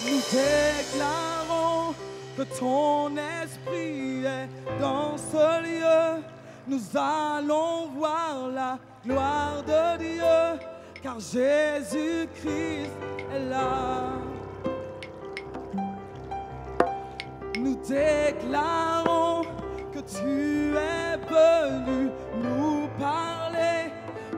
Nous déclarons que ton esprit est dans ce lieu. Nous allons voir la gloire de Dieu, car Jésus-Christ est là. Nous déclarons que tu es venu nous parler,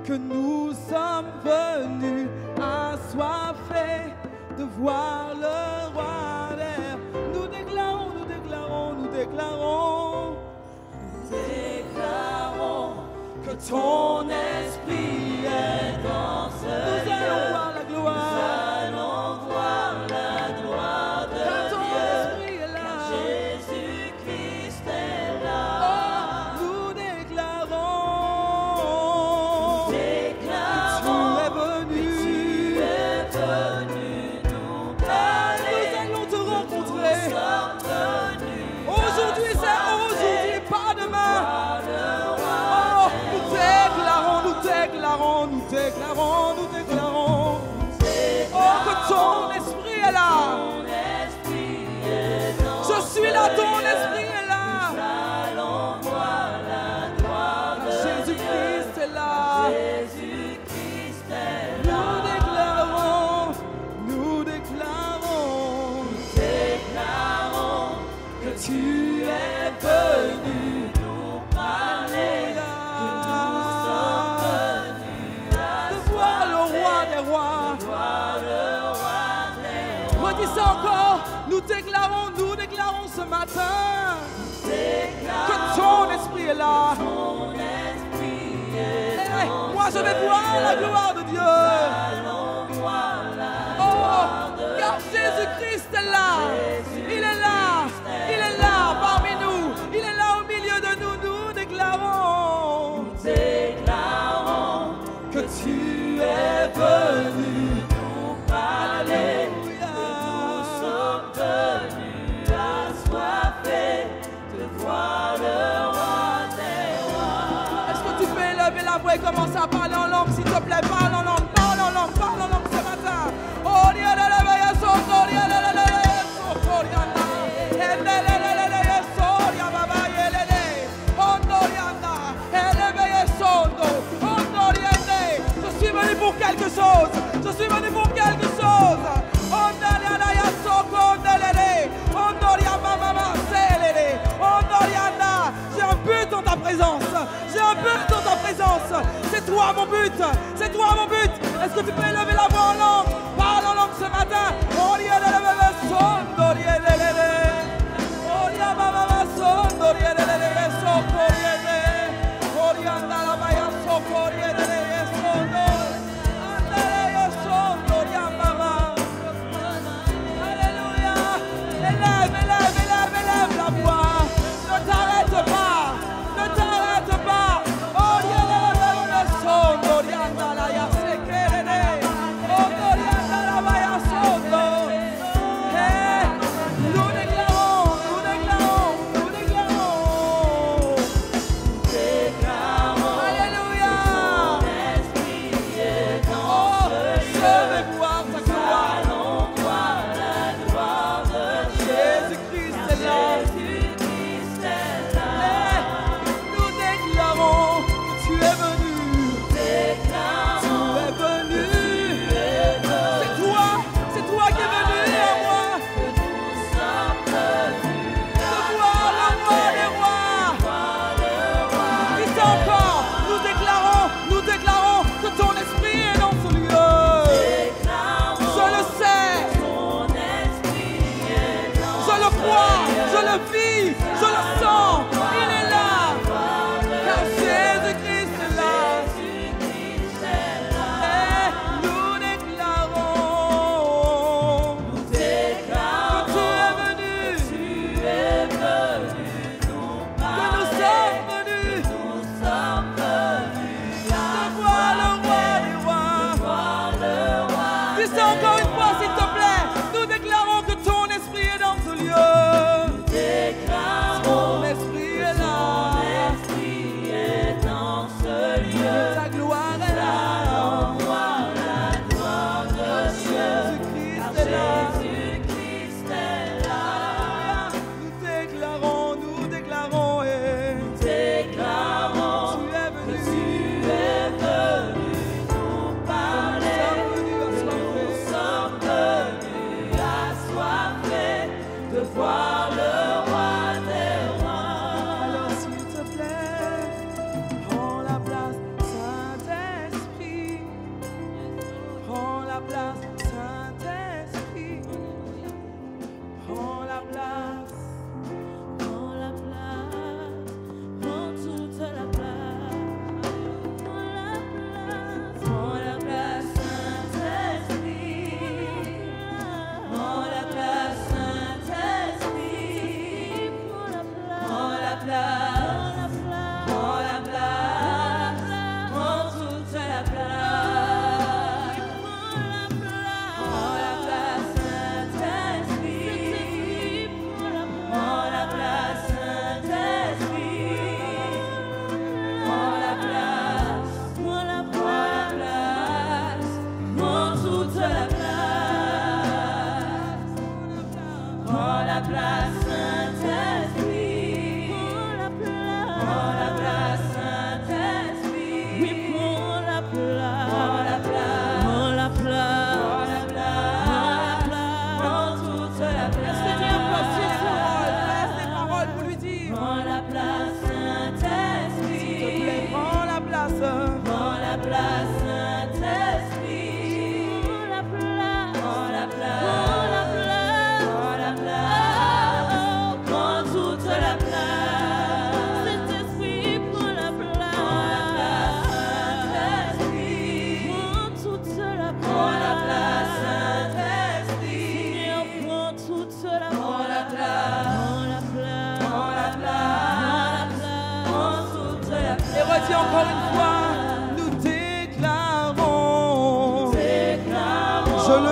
que nous sommes venus assoiffés de voir le roi d'air. Nous déclarons, nous déclarons, nous déclarons. Nous déclarons que ton esprit est dans ce lieu. Nous allons voir la gloire. Nous allons voir la gloire de Dieu. Esprit est là. Jésus-Christ est là. Oh, nous déclarons. Que tu es venu. Nous allons te rencontrer. Aujourd'hui, c'est aujourd'hui, pas demain. Oh, nous déclarons, nous déclarons, nous déclarons, nous déclarons. Oh, que ton esprit est là. Je suis là, ton esprit est là. Jésus-Christ est là. Nous déclarons, nous déclarons, que tu es venu nous parler, que nous sommes venus de voir le roi des rois. Redis ça encore, nous déclarons ce matin que ton esprit est là. Et moi je vais voir la gloire de Dieu. Oh, car Jésus-Christ est là. Il est là parmi nous. Il est là au milieu de nous. Nous déclarons que tu es venu nous parler. Nous sommes venus assoiffés de voir le roi des rois. Est-ce que tu peux élever la voix et commencer à parler en langue, s'il te plaît? Parle en langue, parle en langue, parle en langue ce matin. Oh, Dieu, je suis venu pour quelque chose. Je suis venu pour quelque chose. J'ai un but dans ta présence. J'ai un but dans ta présence. C'est toi mon but. C'est toi mon but. Est-ce que tu peux élever la voix en langue? Parle en langue ce matin. Élève la voix. Ne t'arrête pas. Ne t'arrête pas. Nous déclarons. Alléluia. Oh, je vais voir ta gloire. Jésus-Christ est là. Nous déclarons que tu es venu. C'est toi qui es venu à moi. De voir le roi des rois. Dis encore, nous déclarons que ton esprit est dans ce lieu. Je le sais. Je le crois, je le vis, je le sens. Il est là. Car Jésus-Christ est là. Et nous déclarons que tu es venu. Que nous sommes venus de voir le roi des rois. Dis ça encore une fois s'il te plaît. Nous déclarons que ton esprit est dans ce lieu.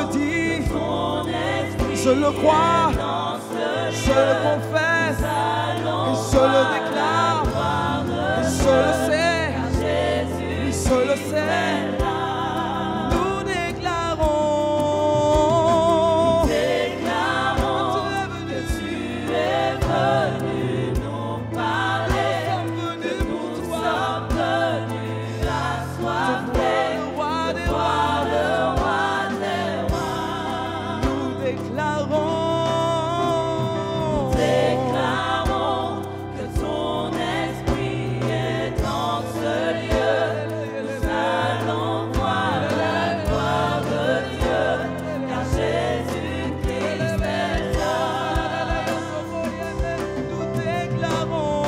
le dis, je le crois, je le confesse, et je le déclare, et je le sais, oui, je le sais. Nous déclarons, que tu es venu nous parler, que nous sommes venus assoiffés de voir le roi des rois. Nous déclarons que ton esprit est dans ce lieu. Nous allons voir la gloire de Dieu, car Jésus-Christ est là. Nous déclarons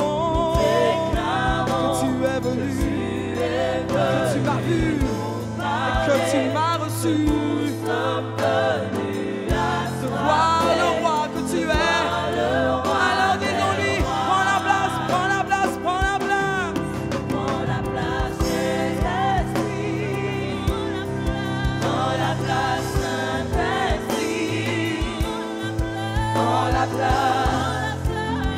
que tu es venu, que tu m'as vu et que tu m'as reçu. De voir le roi que tu es. Alors disons-lui, prends la place, prends la place, prends la place. Prends la place, Saint-Esprit. Prends la place, Saint-Esprit. Prends la place,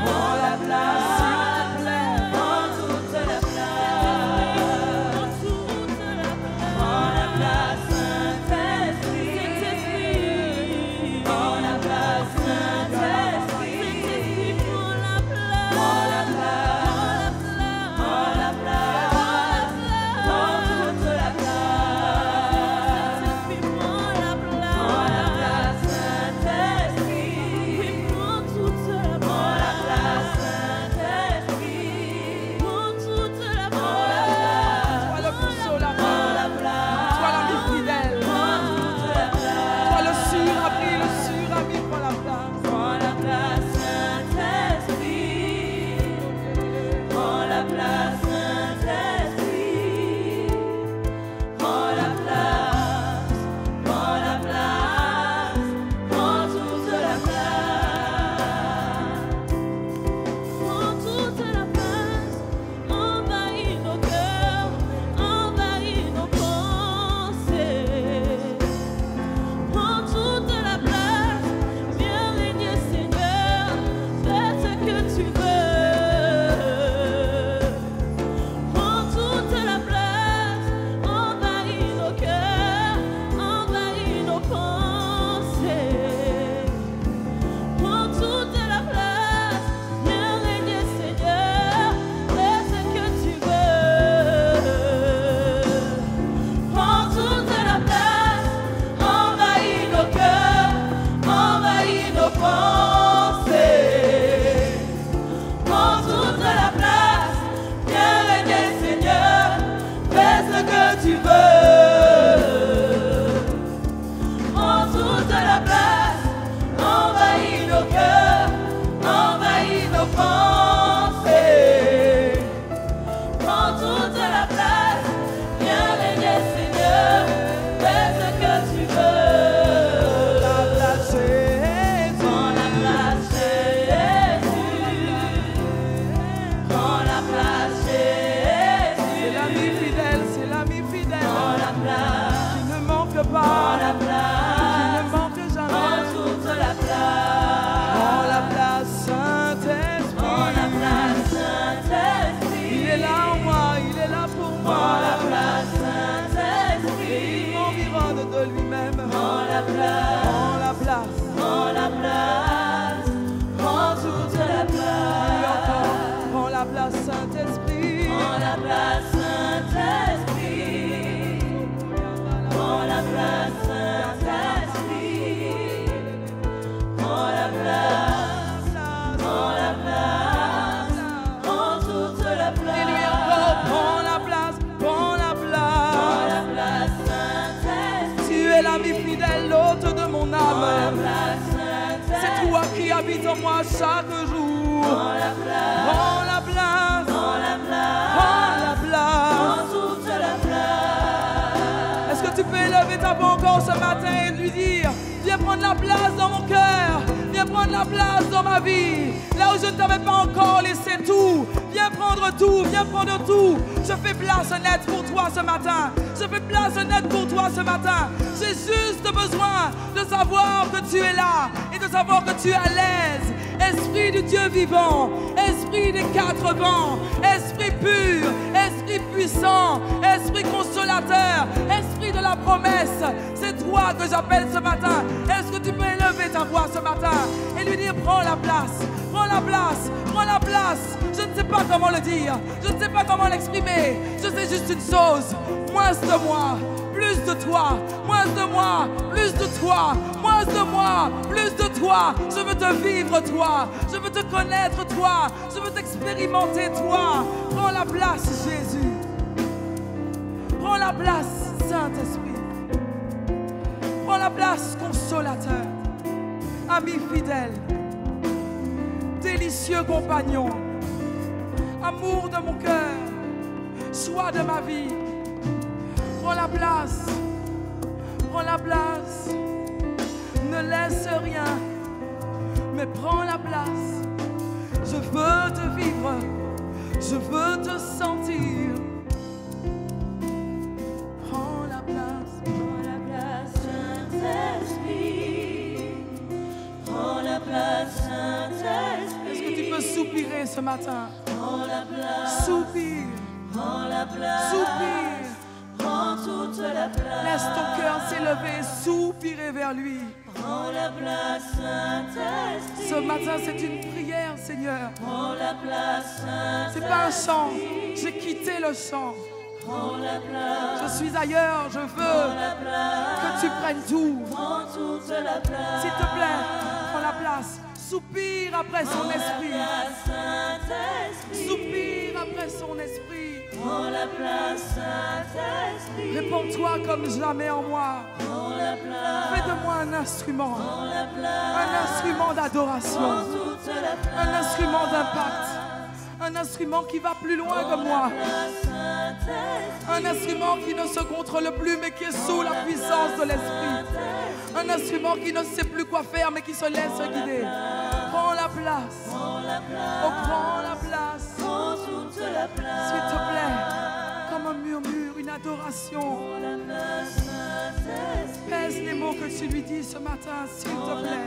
prends la place, s'il te plaît. Prends toute la place. Prends la place, Saint-Esprit. Prends la place, Saint-Esprit. Prends la place, prends la place, prends la place. Prends toute la place. Prends la place, Saint-Esprit. Prends toute la place. Prends la place, Saint-Esprit. Prends toute la place. Sois le consolateur. Sois l'ami fidèle. Sois le surami, prends la place. Prends la place, Saint-Esprit. Prends la place, Saint-Esprit. Prends la place, prends la place. Prends toute la place. Prends toute la place. Envahis nos cœurs, envahis nos pensées. Prends toute la place, viens régner Seigneur, fais ce que tu veux. Prends toute la place, envahis nos cœurs, envahis nos pensées. Prends toute la place, viens régner Seigneur, fais ce que tu veux. Prends toute la place, envahis nos cœurs, envahis nos pensées. Prends toute la place, viens régner Seigneur, fais ce que tu veux. Prends toute la place, envahis nos cœurs, envahis nos pensées. Prends toute la place, viens régner Seigneur, fais ce que tu veux. La place Jésus. Prends la place Jésus. Prends la place Jésus. C'est l'ami fidèle, c'est l'ami fidèle. Prends la place. Qui ne manque pas. Prends la place. Qui ne manque jamais. Prends toute la place. Prends la place, Saint-Esprit. Prends la place, Saint-Esprit. Il est là en moi, il est là pour moi. Prends la place, Saint-Esprit. Il m'environne de lui-même. Prends la place. Prends la place. Prends la place. Prends toute la place. Et encore, prends la place, Saint-Esprit. Prends la place, Saint-Esprit. Prends la place, Saint-Esprit. Prends la place. Prends la place. Prends toute la place. Et lui encore, prends la place. Prends la place. Prends la place, Saint-Esprit. Tu es l'ami fidèle, l'hôte de mon âme. Prends la place, Saint-Esprit. C'est toi qui habites en moi chaque jour. Prends la place. Prends la place. Prends la place. Prends la place. Prends toute la place. Est-ce que tu peux lever ta voix encore ce matin et lui dire, viens prendre la place dans mon cœur, viens prendre la place dans ma vie, là où je ne t'avais pas encore laissé tout, viens Viens prendre tout, viens prendre tout. Je fais place nette pour toi ce matin. Je fais place nette pour toi ce matin. J'ai juste besoin de savoir que tu es là et de savoir que tu es à l'aise. Esprit du Dieu vivant, esprit des quatre vents, esprit pur, esprit puissant, esprit consolateur, esprit de la promesse. C'est toi que j'appelle ce matin. Est-ce que tu peux élever ta voix ce matin et lui dire prends la place, prends la place, prends la place. Je ne sais pas comment le dire, je ne sais pas comment l'exprimer. Je sais juste une chose, moins de moi, plus de toi, moins de moi, plus de toi, moins de moi, plus de toi. Je veux te vivre toi, je veux te connaître toi, je veux t'expérimenter toi. Prends la place Jésus, prends la place Saint-Esprit, prends la place consolateur, ami fidèle, délicieux compagnon, amour de mon cœur, choix de ma vie. Prends la place, prends la place, ne laisse rien, mais prends la place. Je veux te vivre, je veux te sentir. Prends la place, Saint-Esprit. Prends la place, Saint-Esprit. Est-ce que tu peux soupirer ce matin? Prends la place, soupire, prends la place, soupire. Prends toute la place. Laisse ton cœur s'élever, soupirer vers lui. Prends la place, Saint-Esprit. Ce matin, c'est une prière, Seigneur. Prends la place, Saint-Esprit. C'est pas un chant. J'ai quitté le chant. Prends la place. Je suis ailleurs. Je veux que tu prennes tout. Prends toute la place. S'il te plaît, prends la place. Soupire après son esprit. Soupire après son esprit. Prends la place, Saint-Esprit. Réponds-toi comme jamais en moi. Prends la place. Fais de moi un instrument. Prends la place. Un instrument d'adoration. Un instrument d'impact. Un instrument qui va plus loin que moi. Un instrument qui ne se contrôle plus mais qui est sous la puissance de l'esprit. Un instrument qui ne sait plus quoi faire mais qui se laisse guider. Prends la place. Oh, prends la place. S'il te plaît, comme un murmure, une adoration. Pèse les mots que tu lui dis ce matin, s'il te plaît.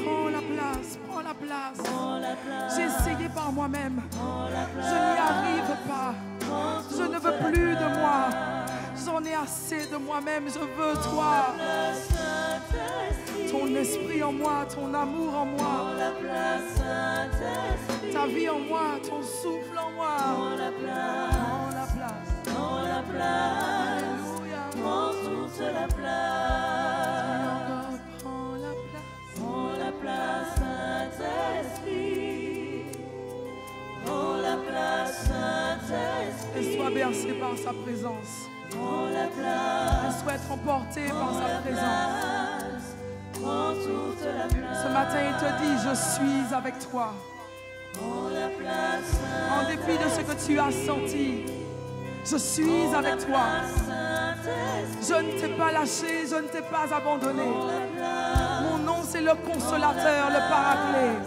Prends la place, prends la place. J'ai essayé par moi-même. Je n'y arrive pas. Je ne veux plus de moi. J'en ai assez de moi-même. Je veux toi. Ton esprit en moi, ton amour en moi. Ta vie en moi, ton souffle en moi. Prends la place. Prends la place. Alléluia. Prends toute la place. Prends la place. Prends la place, Saint-Esprit. Prends la place, Saint-Esprit. Et sois bercé par sa présence. Prends la place. Et sois être emporté par sa présence. Prends toute la place. Ce matin, il te dit, je suis avec toi. En dépit de ce que tu as senti, je suis avec toi. Je ne t'ai pas lâché, je ne t'ai pas abandonné. Mon nom, c'est le consolateur, le paraclet.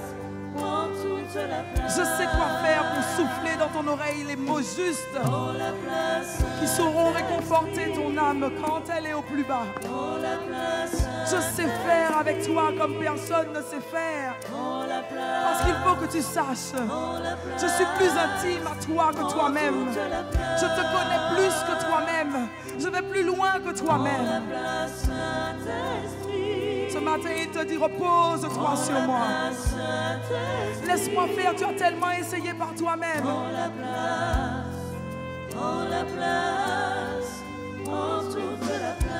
Je sais quoi faire pour souffler dans ton oreille les mots justes qui sauront réconforter ton âme quand elle est au plus bas. Je sais faire avec toi comme personne ne sait faire. Parce qu'il faut que tu saches, je suis plus intime à toi que toi-même. Je te connais plus que toi-même. Je vais plus loin que toi-même. Ce matin, il te dit, repose-toi sur moi. Laisse-moi faire, tu as tellement essayé par toi-même. Prends la place, prends la place, prends toute la place.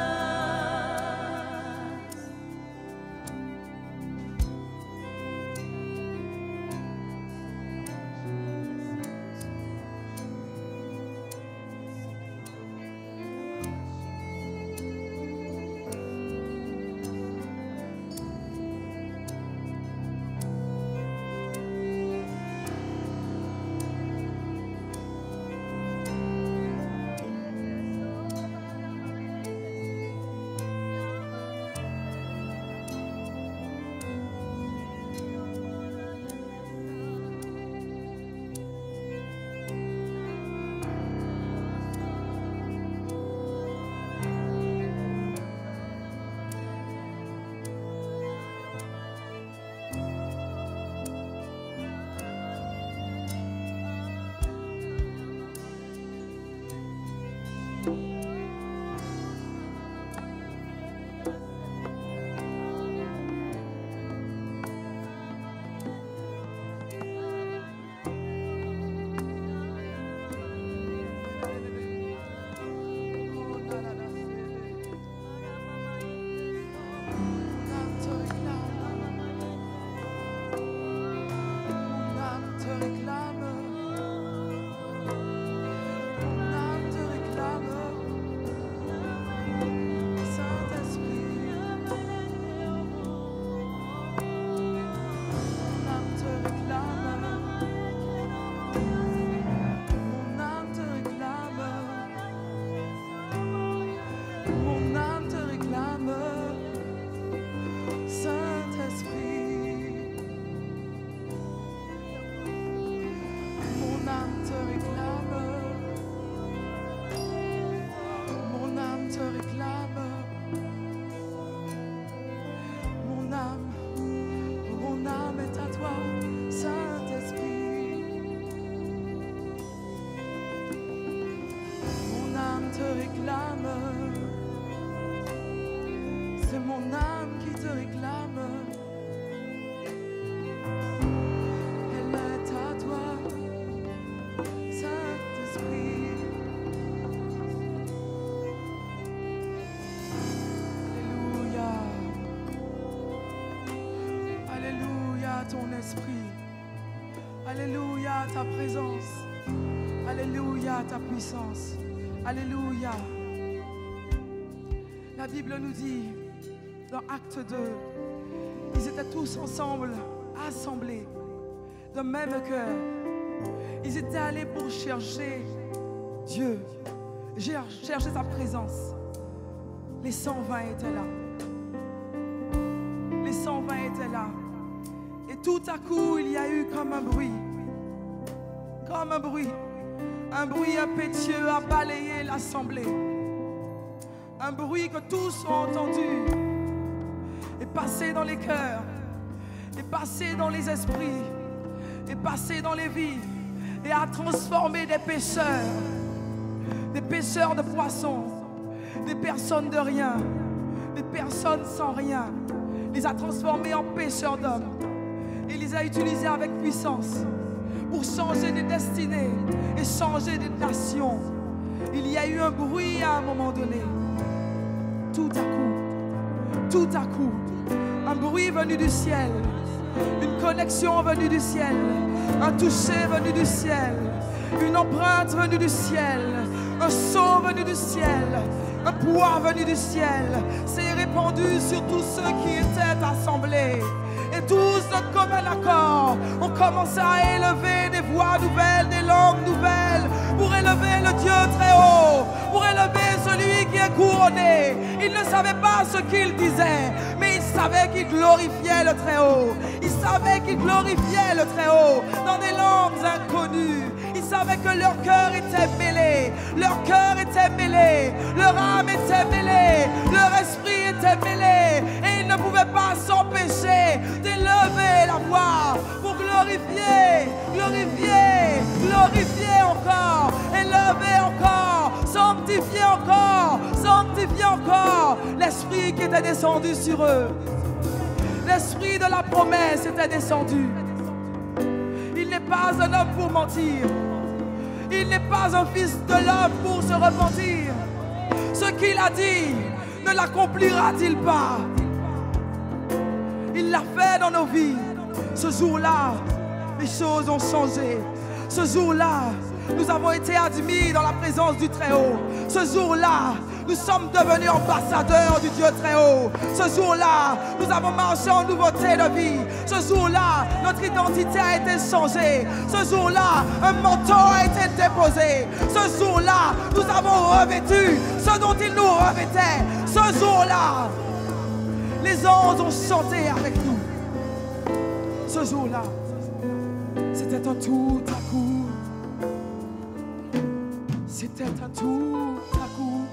C'est mon âme qui te réclame. Elle est à toi, Saint-Esprit. Alléluia. Alléluia, ton esprit. Alléluia, ta présence. Alléluia, ta puissance. Alléluia. La Bible nous dit, dans Acte 2, ils étaient tous ensemble, assemblés, de même cœur. Ils étaient allés pour chercher Dieu, chercher sa présence. Les 120 étaient là. Les 120 étaient là. Et tout à coup, il y a eu comme un bruit. Comme un bruit. Un bruit impétueux a balayé l'assemblée. Un bruit que tous ont entendu. Et passé dans les cœurs. Et passé dans les esprits. Et passé dans les vies. Et a transformé des pécheurs. Des pêcheurs de poissons. Des personnes de rien. Des personnes sans rien. Les a transformés en pêcheurs d'hommes. Et les a utilisés avec puissance pour changer des destinées et changer des nations. Il y a eu un bruit à un moment donné. Tout à coup, un bruit venu du ciel, une connexion venue du ciel, un toucher venu du ciel, une empreinte venue du ciel, un saut venu du ciel, un poids venu du ciel s'est répandu sur tous ceux qui étaient assemblés. Et tous, de commun accord, ont commencé à élever des voix nouvelles, des langues nouvelles, pour élever le Dieu très haut, pour élever celui qui est couronné. Ils ne savaient pas ce qu'ils disaient, mais ils savaient qu'ils glorifiaient le très haut. Ils savaient qu'ils glorifiaient le très haut dans des langues inconnues. Ils savaient que leur cœur était mêlé, leur cœur était mêlé, leur âme était mêlée, leur esprit était mêlé, et ils ne pouvaient pas s'empêcher d'élever la voix pour glorifier, glorifier, glorifier encore, élever encore, sanctifier encore, sanctifier encore l'esprit qui était descendu sur eux. L'esprit de la promesse était descendu. Il n'est pas un homme pour mentir. Il n'est pas un fils de l'homme pour se repentir. Ce qu'il a dit, ne l'accomplira-t-il pas? Il l'a fait dans nos vies. Ce jour-là, les choses ont changé. Ce jour-là, nous avons été admis dans la présence du Très-Haut. Ce jour-là, nous sommes devenus ambassadeurs du Dieu Très-Haut. Ce jour-là, nous avons marché en nouveauté de vie. Ce jour-là, notre identité a été changée. Ce jour-là, un manteau a été déposé. Ce jour-là, nous avons revêtu ce dont il nous revêtait. Ce jour-là, les anges ont chanté avec nous. Ce jour-là, c'était un tout à coup. C'était un tout à coup.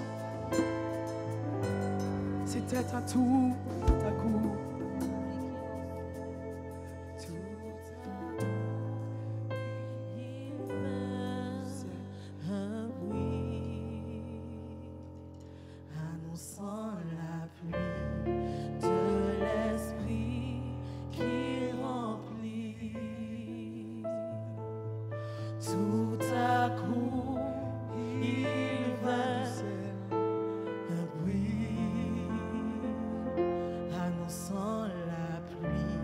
C'était un tout à coup. Un bruit annonçant la pluie de l'esprit qui remplit. Tout à coup, il vint un bruit annonçant la pluie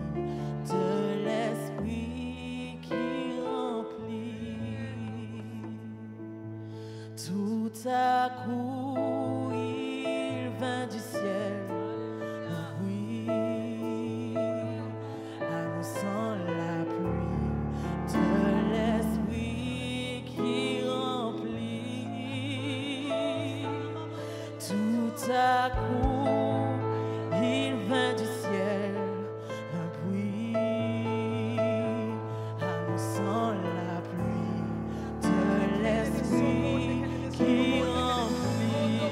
de l'esprit qui remplit. Tout à coup, il vint du ciel un bruit annonçant la pluie de l'esprit qui remplit. Tout à coup, il vint du ciel un bruit annonçant la pluie de l'esprit qui remplit.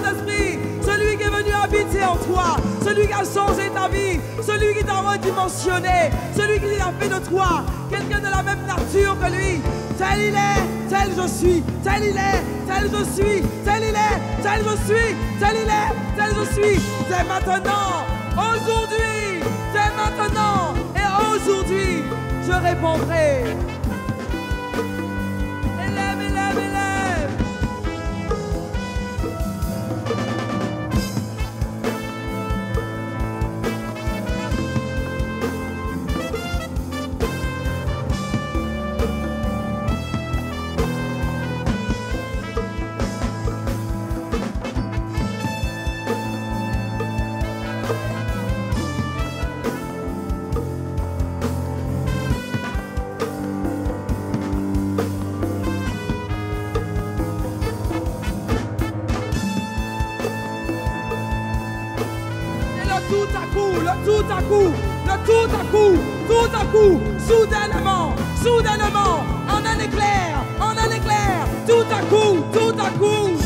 Saint-Esprit, celui qui est venu habiter en toi, celui qui a changé ta vie, celui qui t'a redimensionné, celui qui a fait de toi quelqu'un de la même nature que lui. Tel il est, tel je suis, tel il est, tel je suis, tel il est, tel je suis, tel il est, tel je suis. C'est maintenant, aujourd'hui, c'est maintenant et aujourd'hui, je répondrai. Élève, élève, élève. Tout à coup, soudainement, en un éclair, tout à coup.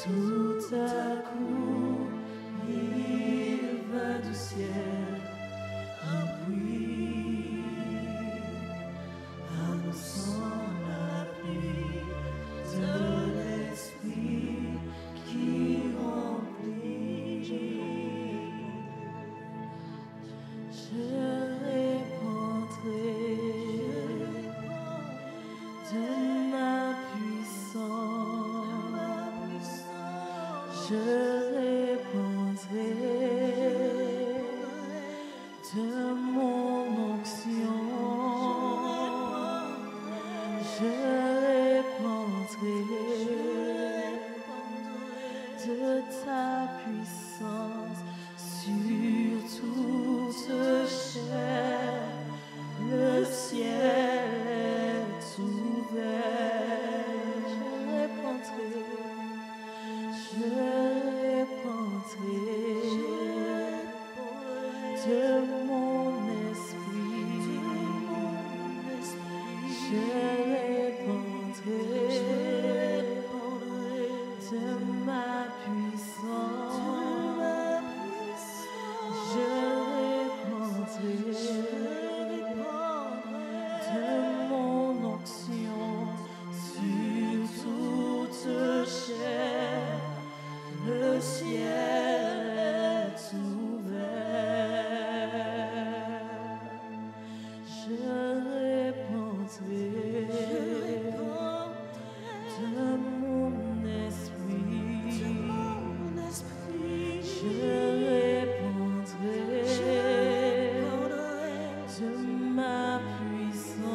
Tout à coup, il vint du ciel un bruit, annonçant la pluie de l'Esprit qui remplit. Je répandrai de ma puissance. Je répandrai de mon onction. Je répandrai de ta puissance sur toute chair. Le ciel est ouvert. Je répandrai. Je répandrai de mon esprit. Je répandrai de ma puissance. Je répandrai de mon onction sur toute chair. Le ciel est ouvert. Je répandrai de mon esprit. Je répandrai de ma puissance.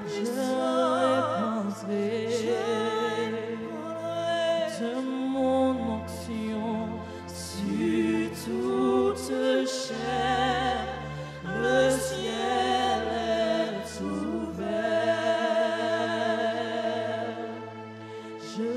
Je répandrai de mon onction sur toute chair. Le ciel est ouvert. Je